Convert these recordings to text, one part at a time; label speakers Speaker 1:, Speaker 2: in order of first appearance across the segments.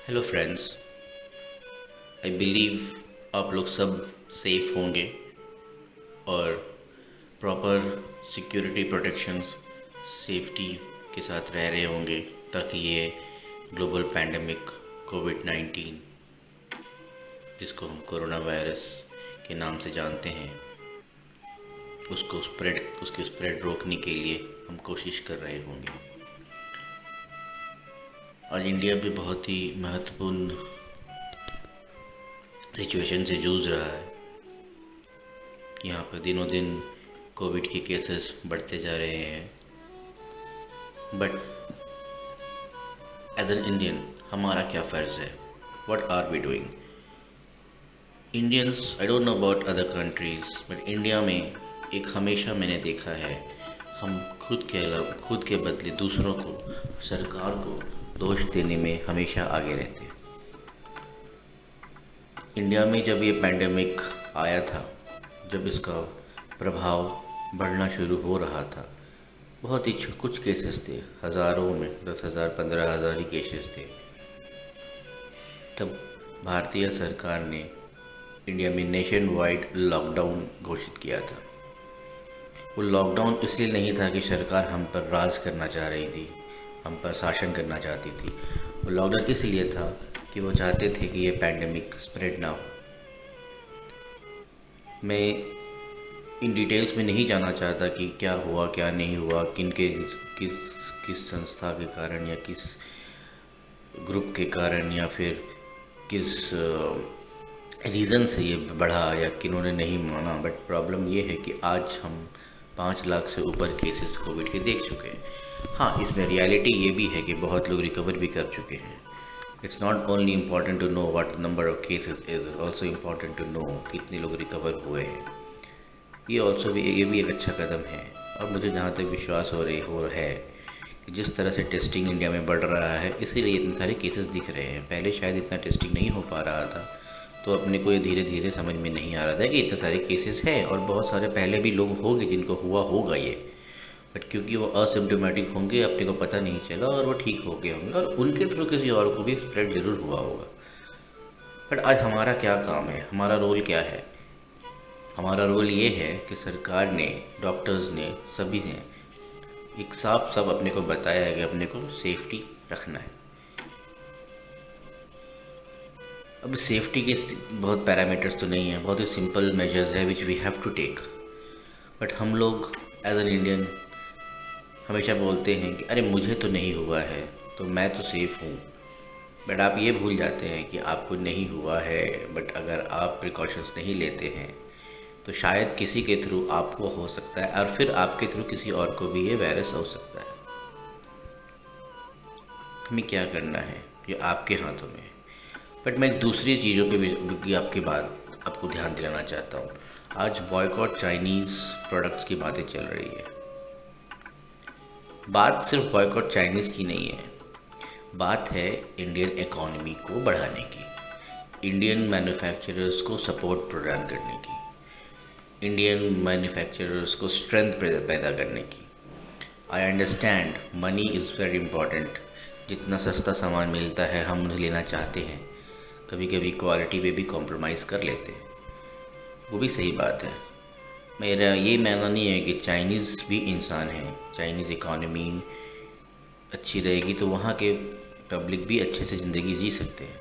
Speaker 1: Hello friends. I believe आप लोग सब सेफ होंगे और प्रॉपर सिक्योरिटी प्रोटेक्शंस सेफ्टी के साथ रह रहे होंगे ताकि ये ग्लोबल पैंडमिक कोविड-19 जिसको हम कोरोना वायरस के नाम से जानते हैं उसकी स्प्रेड रोकने के लिए हम कोशिश कर रहे होंगे। आज इंडिया भी बहुत ही महत्वपूर्ण सिचुएशन से जूझ रहा है। यहाँ पर दिनों दिन कोविड के केसेस बढ़ते जा रहे हैं, बट एज एन इंडियन हमारा क्या फ़र्ज़ है? What are we doing? Indians, I don't know about other countries, but India में एक हमेशा मैंने देखा है, हम खुद के बदले दूसरों को, सरकार को दोष देने में हमेशा आगे रहते हैं। इंडिया में जब ये पैंडेमिक आया था, जब इसका प्रभाव बढ़ना शुरू हो रहा था, बहुत ही कुछ केसेस थे, हज़ारों में 10,000 15,000 ही केसेस थे। तब भारतीय सरकार ने इंडिया में नेशन वाइड लॉकडाउन घोषित किया था। वो लॉकडाउन इसलिए नहीं था कि सरकार हम पर राज करना चाह रही थी, हम पर शासन करना चाहती थी। वो लॉकडाउन इसलिए था कि वो चाहते थे कि ये पैंडेमिक स्प्रेड ना हो। मैं इन डिटेल्स में नहीं जाना चाहता कि क्या हुआ क्या नहीं हुआ, किस संस्था के कारण या किस ग्रुप के कारण या फिर किस रीज़न से ये बढ़ा या किन्होंने नहीं माना। बट प्रॉब्लम ये है कि आज हम 5 लाख से ऊपर केसेस कोविड के देख चुके हैं। हाँ, इसमें रियलिटी ये भी है कि बहुत लोग रिकवर भी कर चुके हैं। It's not only important to know what number of cases is, also important to know कितने लोग रिकवर हुए हैं। ये भी एक अच्छा कदम है। और मुझे जहाँ तक विश्वास हो है कि जिस तरह से टेस्टिंग इंडिया में बढ़ रहा है, इसीलिए इतने सारे केसेस दिख रहे हैं। पहले शायद इतना टेस्टिंग नहीं हो पा रहा था, तो अपने को ये धीरे धीरे समझ में नहीं आ रहा था कि इतने सारे केसेस हैं और बहुत सारे पहले भी लोग होंगे जिनको हुआ होगा ये, बट क्योंकि वो असिम्प्टोमेटिक होंगे, अपने को पता नहीं चला और वो ठीक हो गए होंगे और उनके थ्रू किसी और को भी स्प्रेड ज़रूर हुआ होगा। बट आज हमारा क्या काम है, हमारा रोल क्या है? हमारा रोल ये है कि सरकार ने, डॉक्टर्स ने, सभी ने एक साफ अपने को बताया है कि अपने को सेफ्टी रखना है। अब सेफ्टी के बहुत पैरामीटर्स तो नहीं है, बहुत ही सिंपल मेजर्स है which we have to take. But हम लोग एज एन इंडियन हमेशा बोलते हैं कि अरे मुझे तो नहीं हुआ है तो मैं तो सेफ़ हूँ। बट आप ये भूल जाते हैं कि आपको नहीं हुआ है, बट अगर आप प्रिकॉशंस नहीं लेते हैं तो शायद किसी के थ्रू आपको हो सकता है और फिर आपके थ्रू किसी और को भी ये वायरस हो सकता है। हमें क्या करना है ये आपके हाथों में है। बट मैं दूसरी चीज़ों पे भी आपको ध्यान दिलाना चाहता हूँ। आज बॉयकॉट चाइनीज़ प्रोडक्ट्स की बातें चल रही है। बात सिर्फ बॉयकॉट चाइनीज़ की नहीं है, बात है इंडियन इकोनॉमी को बढ़ाने की, इंडियन मैन्युफैक्चरर्स को सपोर्ट प्रदान करने की, इंडियन मैन्युफैक्चरर्स को स्ट्रेंथ पैदा करने की। I understand money is very important. जितना सस्ता सामान मिलता है हम उन्हें लेना चाहते हैं, कभी कभी क्वालिटी पे भी कॉम्प्रोमाइज़ कर लेते हैं, वो भी सही बात है। मेरा ये मानना नहीं है कि चाइनीज़ भी इंसान है। चाइनीज़ इकॉनमी अच्छी रहेगी तो वहाँ के पब्लिक भी अच्छे से ज़िंदगी जी सकते हैं।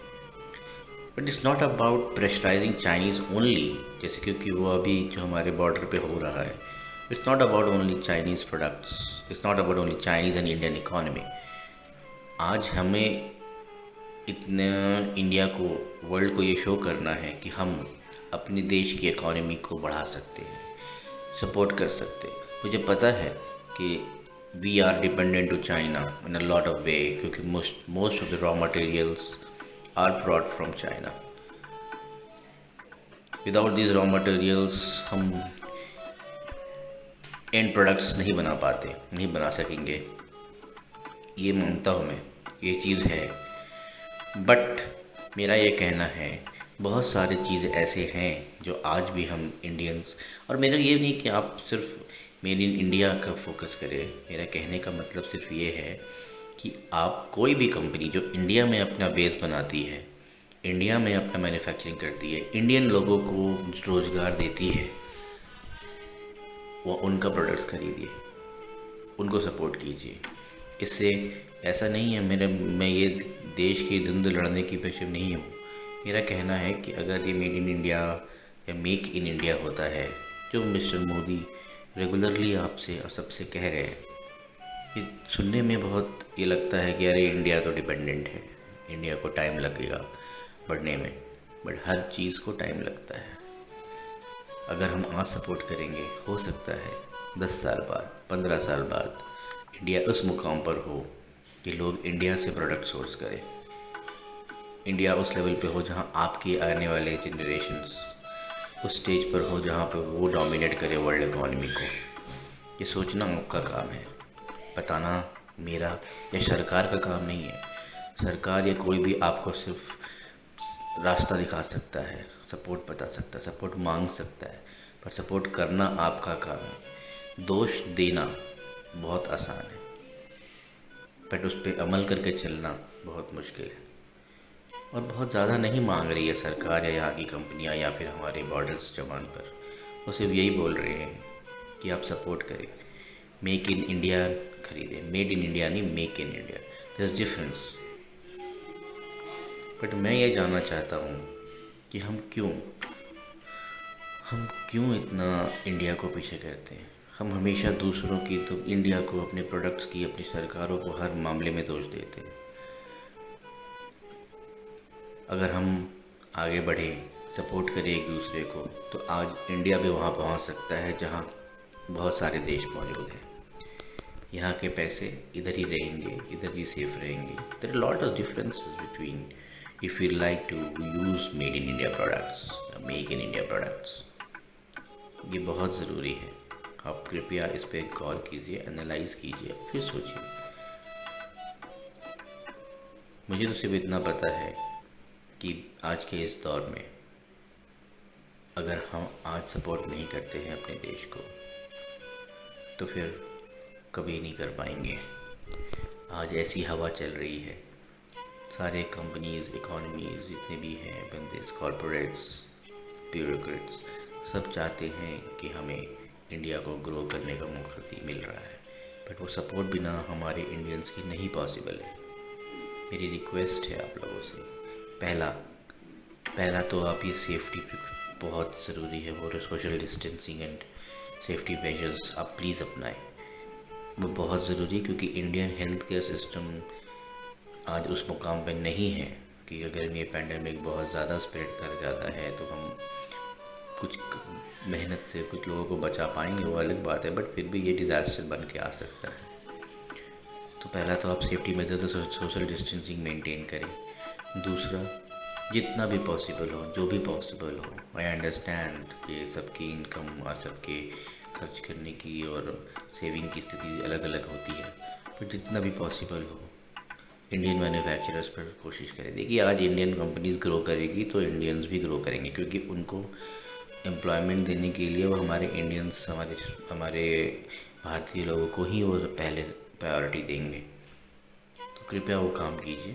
Speaker 1: But it's not about pressurising Chinese only, जैसे क्योंकि वो अभी जो हमारे बॉर्डर पे हो रहा है। It's not about only Chinese products, it's not about only Chinese and Indian economy. आज हमें इतना इंडिया को, वर्ल्ड को ये शो करना है कि हम अपने देश की इकॉनमी को बढ़ा सकते हैं, सपोर्ट कर सकते हैं। मुझे पता है कि we are dependent to China in a lot of way, क्योंकि most of the raw materials are brought from China. Without this raw materials हम एंड प्रोडक्ट्स नहीं बना पाते, नहीं बना सकेंगे। ये मानता हूँ मैं, ये चीज़ है। बट मेरा ये कहना है, बहुत सारी चीज़ें ऐसे हैं जो आज भी हम इंडियंस, और मेरा ये नहीं कि आप सिर्फ मेड इन इंडिया का फोकस करें, मेरा कहने का मतलब सिर्फ ये है कि आप कोई भी कंपनी जो इंडिया में अपना बेस बनाती है, इंडिया में अपना मैन्युफैक्चरिंग करती है, इंडियन लोगों को रोज़गार देती है, वो उनका प्रोडक्ट्स खरीदिए, उनको सपोर्ट कीजिए। इससे ऐसा नहीं है मैं ये देश की धुंध लड़ने की पेशे नहीं हूँ। मेरा कहना है कि अगर ये मेड इन इंडिया या मेक इन इंडिया होता है, जो मिस्टर मोदी रेगुलरली आपसे और सबसे कह रहे हैं, ये सुनने में बहुत ये लगता है कि अरे इंडिया तो डिपेंडेंट है, इंडिया को टाइम लगेगा बढ़ने में, बट हर चीज़ को टाइम लगता है। अगर हम आज सपोर्ट करेंगे, हो सकता है 10 साल बाद, 15 साल बाद इंडिया उस मुकाम पर हो कि लोग इंडिया से प्रोडक्ट सोर्स करें। इंडिया उस लेवल पे हो जहां आपके आने वाले जनरेशन्स उस स्टेज पर हो जहां पे वो डोमिनेट करे वर्ल्ड इकॉनमी को। ये सोचना आपका काम है, बताना मेरा या सरकार का काम नहीं है। सरकार या कोई भी आपको सिर्फ रास्ता दिखा सकता है, सपोर्ट बता सकता है, सपोर्ट मांग सकता है, पर सपोर्ट करना आपका काम है। दोष देना बहुत आसान है, बट उस पर अमल करके चलना बहुत मुश्किल है। और बहुत ज़्यादा नहीं मांग रही है सरकार या यहाँ की कंपनियाँ या फिर हमारे बॉर्डर्स जवान पर। वो सिर्फ यही बोल रहे हैं कि आप सपोर्ट करें, मेक इन इंडिया खरीदें। मेड इन इंडिया नहीं, make in India, there is difference. But मैं ये जानना चाहता हूँ कि हम क्यों इतना इंडिया को पीछे करते हैं। हम हमेशा दूसरों की, तो इंडिया को, अपने प्रोडक्ट्स की, अपनी सरकारों को हर मामले में दोष देते हैं। अगर हम आगे बढ़े, सपोर्ट करें एक दूसरे को, तो आज इंडिया भी वहाँ पहुँच सकता है जहाँ बहुत सारे देश मौजूद हैं। यहाँ के पैसे इधर ही रहेंगे, इधर ही सेफ रहेंगे। There are lot of differences between if you like to use made in India products, make in India products। ये बहुत ज़रूरी है। आप कृपया इस पर गौर कीजिए, एनालाइज कीजिए, फिर सोचिए। मुझे तो सिर्फ इतना पता है कि आज के इस दौर में अगर हम आज सपोर्ट नहीं करते हैं अपने देश को, तो फिर कभी नहीं कर पाएंगे। आज ऐसी हवा चल रही है, सारे कंपनीज़, इकोनॉमीज़ जितने भी हैं, बंदे, कॉरपोरेट्स, ब्यूरोक्रेट्स, सब चाहते हैं कि हमें इंडिया को ग्रो करने का मौका मिल रहा है, बट वो सपोर्ट बिना हमारे इंडियंस की नहीं पॉसिबल है। मेरी रिक्वेस्ट है आप लोगों से, पहला तो आप ये सेफ्टी बहुत ज़रूरी है, वो social distancing and safety measures आप प्लीज़ अपनाएं। वो बहुत ज़रूरी है, क्योंकि इंडियन हेल्थ केयर सिस्टम आज उस मुकाम पर नहीं है कि अगर ये पैंडेमिक बहुत ज़्यादा स्प्रेड कर जाता है तो हम कुछ मेहनत से कुछ लोगों को बचा पाएंगे, वो अलग बात है, बट फिर भी ये डिज़ास्टर बन के आ सकता है। तो पहला तो आप सेफ्टी मेजर्स और सोशल डिस्टेंसिंग मेंटेन करें। दूसरा, जितना भी पॉसिबल हो, जो भी पॉसिबल हो, आई अंडरस्टैंड कि सबकी इनकम और सबके खर्च करने की और सेविंग की स्थिति अलग अलग होती है, पर जितना भी पॉसिबल हो इंडियन मैन्युफैक्चरर्स पर कोशिश करें। देखिए, आज इंडियन कंपनीज़ ग्रो करेगी तो इंडियंस भी ग्रो करेंगे, क्योंकि उनको एम्प्लॉयमेंट देने के लिए वो हमारे इंडियंस, हमारे भारतीय लोगों को ही वो पहले प्रायोरिटी देंगे। तो कृपया वो काम कीजिए।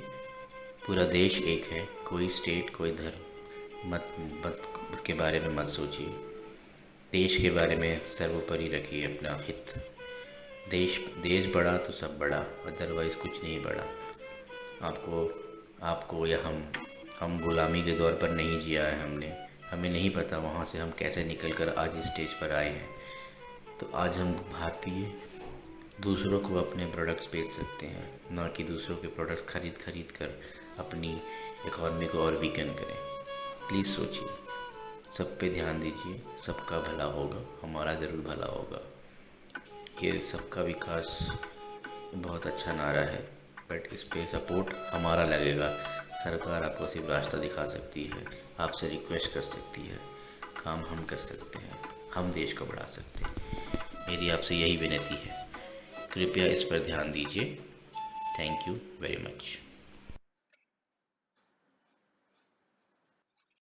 Speaker 1: पूरा देश एक है, कोई स्टेट, कोई धर्म मत के बारे में मत सोचिए। देश के बारे में सर्वोपरि रखिए अपना हित। देश बड़ा तो सब बड़ा, अदरवाइज़ कुछ नहीं बड़ा। आपको या हम गुलामी के दौर पर नहीं जिया है हमने, हमें नहीं पता वहाँ से हम कैसे निकल कर आज इस स्टेज पर आए हैं। तो आज हम भारतीय दूसरों को अपने प्रोडक्ट्स बेच सकते हैं, ना कि दूसरों के प्रोडक्ट्स खरीद कर अपनी इकॉनमी को और वीकन करें। प्लीज़ सोचिए, सब पे ध्यान दीजिए, सबका भला होगा, हमारा ज़रूर भला होगा। ये सबका विकास बहुत अच्छा नारा है, बट इस पे सपोर्ट हमारा लगेगा। सरकार आपको सिर्फ रास्ता दिखा सकती है, आपसे रिक्वेस्ट कर सकती है, काम हम कर सकते हैं, हम देश को बढ़ा सकते हैं। मेरी आपसे यही विनती है, कृपया इस पर ध्यान दीजिए। Thank you very much.